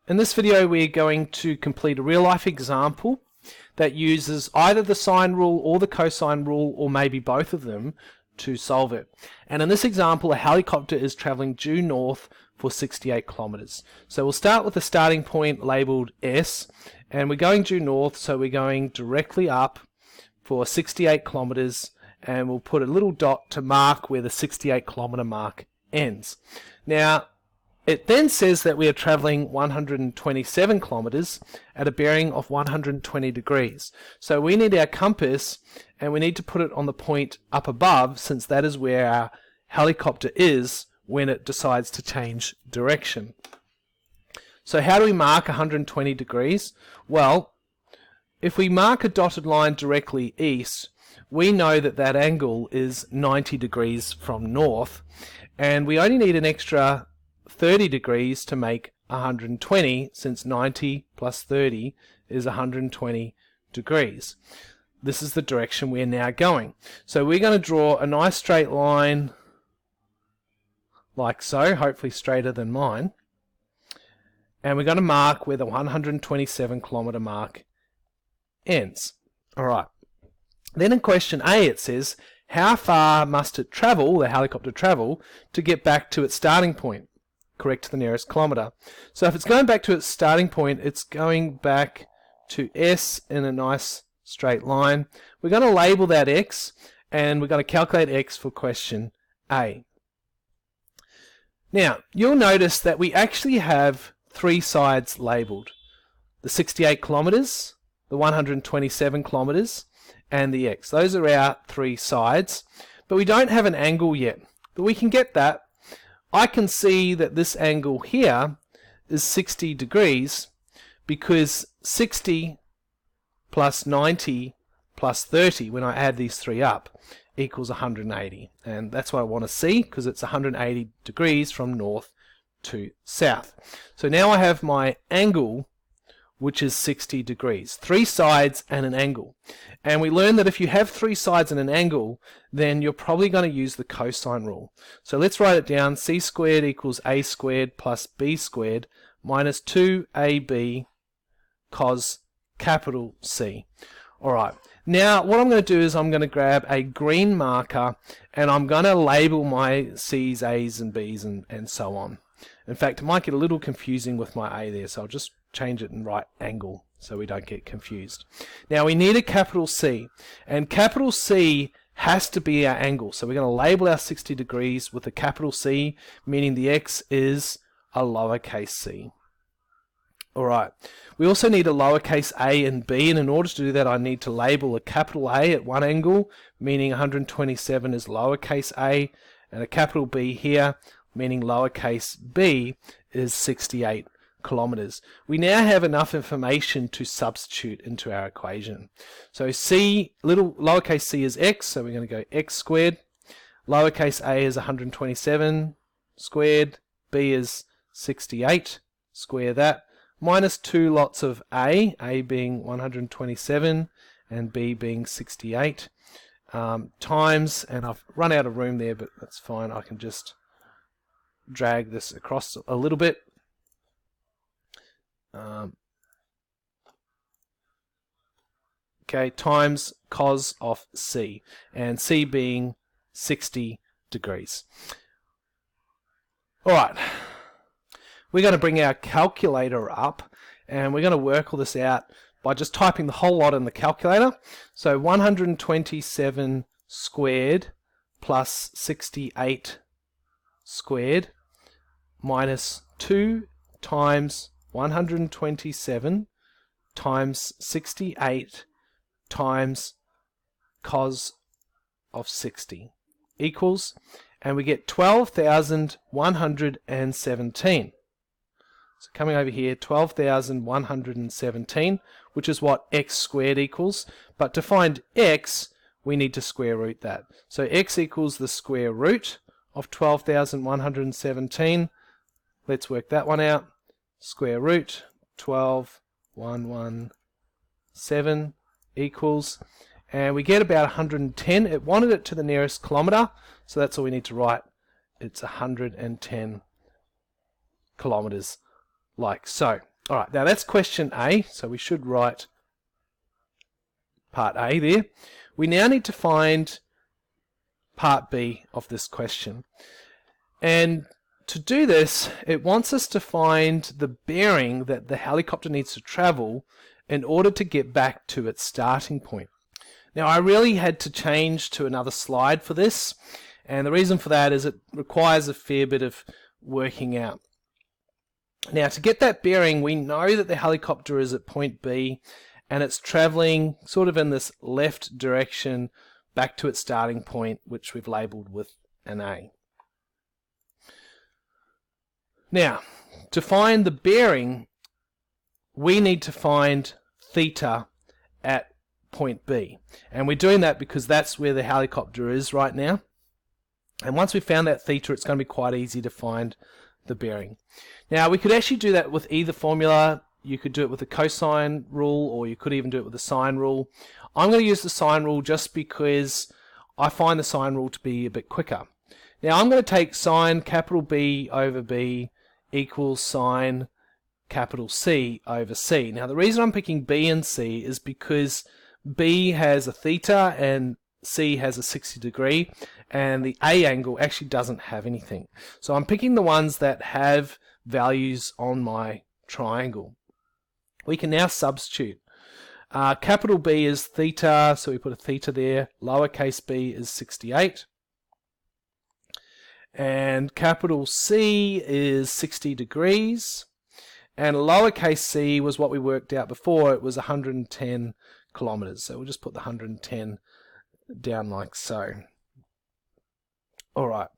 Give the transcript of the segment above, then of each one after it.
In this video we're going to complete a real-life example that uses either the sine rule or the cosine rule, or maybe both of them, to solve it. And in this example a helicopter is travelling due north for 68 kilometers. So we'll start with a starting point labelled S, and we're going due north, so we're going directly up for 68 kilometers, and we'll put a little dot to mark where the 68 kilometer mark ends. Now it then says that we are travelling 127 kilometers at a bearing of 120 degrees. So we need our compass and we need to put it on the point up above, since that is where our helicopter is when it decides to change direction. So how do we mark 120 degrees? Well, if we mark a dotted line directly east, we know that that angle is 90 degrees from north, and we only need an extra 30 degrees to make 120, since 90 plus 30 is 120 degrees. This is the direction we're now going. So we're going to draw a nice straight line like so, hopefully straighter than mine, and we're going to mark where the 127 kilometer mark ends. Alright, then in question A it says, how far must it travel, the helicopter travel, to get back to its starting point? Correct to the nearest kilometer. So if it's going back to its starting point, it's going back to S in a nice straight line. We're going to label that X, and we're going to calculate X for question A. Now you'll notice that we actually have three sides labelled: the 68 kilometers, the 127 kilometers, and the X. Those are our three sides, but we don't have an angle yet, but we can get that. I can see that this angle here is 60 degrees, because 60 plus 90 plus 30, when I add these three up, equals 180. And that's what I want to see, because it's 180 degrees from north to south. So now I have my angle, which is 60 degrees. Three sides and an angle. And we learned that if you have three sides and an angle, then you're probably going to use the cosine rule. So let's write it down. C squared equals A squared plus B squared minus 2AB cos capital C. Alright, now what I'm going to do is I'm going to grab a green marker and I'm going to label my C's, A's and B's and so on. In fact, it might get a little confusing with my A there, so I'll just change it and write angle so we don't get confused. Now we need a capital C, and capital C has to be our angle. So we're going to label our 60 degrees with a capital C, meaning the X is a lowercase c. Alright, we also need a lowercase a and b, and in order to do that I need to label a capital A at one angle, meaning 127 is lowercase a, and a capital B here, meaning lowercase b is 68 kilometers. We now have enough information to substitute into our equation. So c, lowercase c is x, so we're going to go x squared. Lowercase a is 127 squared. B is 68. Square that. Minus two lots of a being 127 and b being 68. Times, and I've run out of room there, but that's fine. I can just drag this across a little bit. Okay, times cos of C, and C being 60 degrees. Alright, we're going to bring our calculator up, and we're going to work all this out by just typing the whole lot in the calculator. So 127 squared plus 68 squared minus 2 times 127 times 68 times cos of 60 equals, and we get 12,117. So coming over here, 12,117, which is what x squared equals, but to find x we need to square root that. So x equals the square root of 12,117. Let's work that one out. Square root 12,117 equals, and we get about 110. It wanted it to the nearest kilometer, so that's all we need to write. It's 110 kilometers, like so. Alright, now that's question A, so we should write part A there. We now need to find part B of this question. And to do this, it wants us to find the bearing that the helicopter needs to travel in order to get back to its starting point. Now, I really had to change to another slide for this, and the reason for that is it requires a fair bit of working out. Now, to get that bearing, we know that the helicopter is at point B and it's traveling sort of in this left direction back to its starting point, which we've labeled with an A. Now, to find the bearing, we need to find theta at point B. And we're doing that because that's where the helicopter is right now. And once we've found that theta, it's going to be quite easy to find the bearing. Now, we could actually do that with either formula. You could do it with the cosine rule, or you could even do it with the sine rule. I'm going to use the sine rule just because I find the sine rule to be a bit quicker. Now, I'm going to take sine capital B over B equals sine capital C over C. Now, the reason I'm picking B and C is because B has a theta and C has a 60 degree, and the A angle actually doesn't have anything. So I'm picking the ones that have values on my triangle. We can now substitute. Capital B is theta, so we put a theta there. Lowercase b is 68. And capital C is 60 degrees. And lowercase c was what we worked out before. It was 110 kilometers. So we'll just put the 110 down like so. Alright,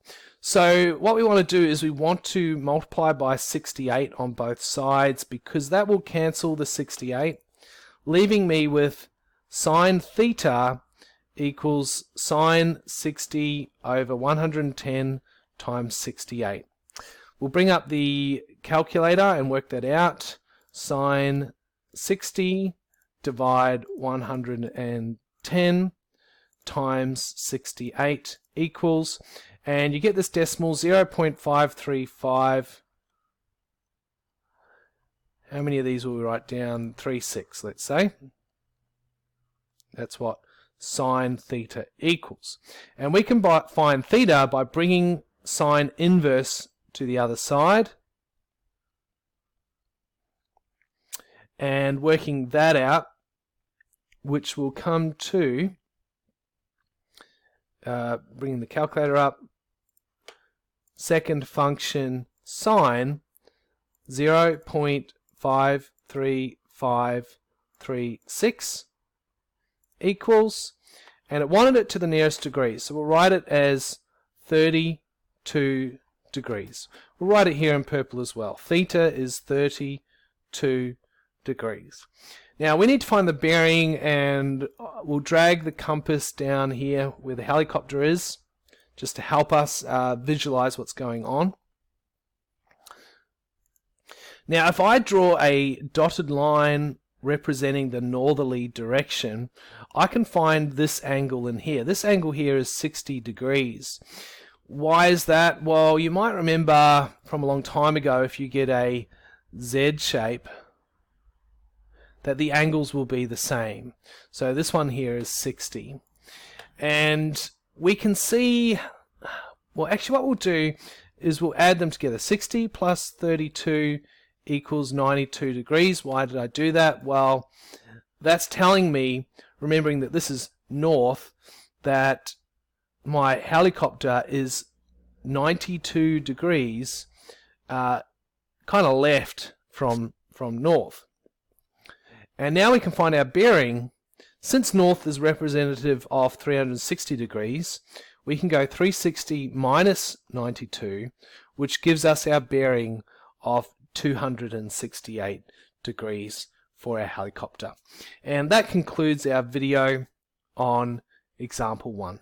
so what we want to do is we want to multiply by 68 on both sides, because that will cancel the 68, leaving me with sine theta equals sine 60 over 110 times 68. We'll bring up the calculator and work that out. Sine 60 divide 110 times 68 equals, and you get this decimal 0.535. How many of these will we write down? 36, let's say. That's what sine theta equals. And we can find theta by bringing sine inverse to the other side and working that out, which will come to bringing the calculator up, second function sine 0.53536 equals, and it wanted it to the nearest degree, so we'll write it as 32 degrees. We'll write it here in purple as well. Theta is 32 degrees. Now we need to find the bearing, and we'll drag the compass down here where the helicopter is, just to help us visualize what's going on. Now if I draw a dotted line representing the northerly direction, I can find this angle in here. This angle here is 60 degrees. Why is that? Well, you might remember from a long time ago, if you get a Z shape, that the angles will be the same. So this one here is 60. And we can see, well actually what we'll do is we'll add them together. 60 plus 32 equals 92 degrees. Why did I do that? Well, that's telling me, remembering that this is north, that my helicopter is 92 degrees kind of left from north. And now we can find our bearing. Since north is representative of 360 degrees, we can go 360 minus 92, which gives us our bearing of 268 degrees for our helicopter. And that concludes our video on example 1.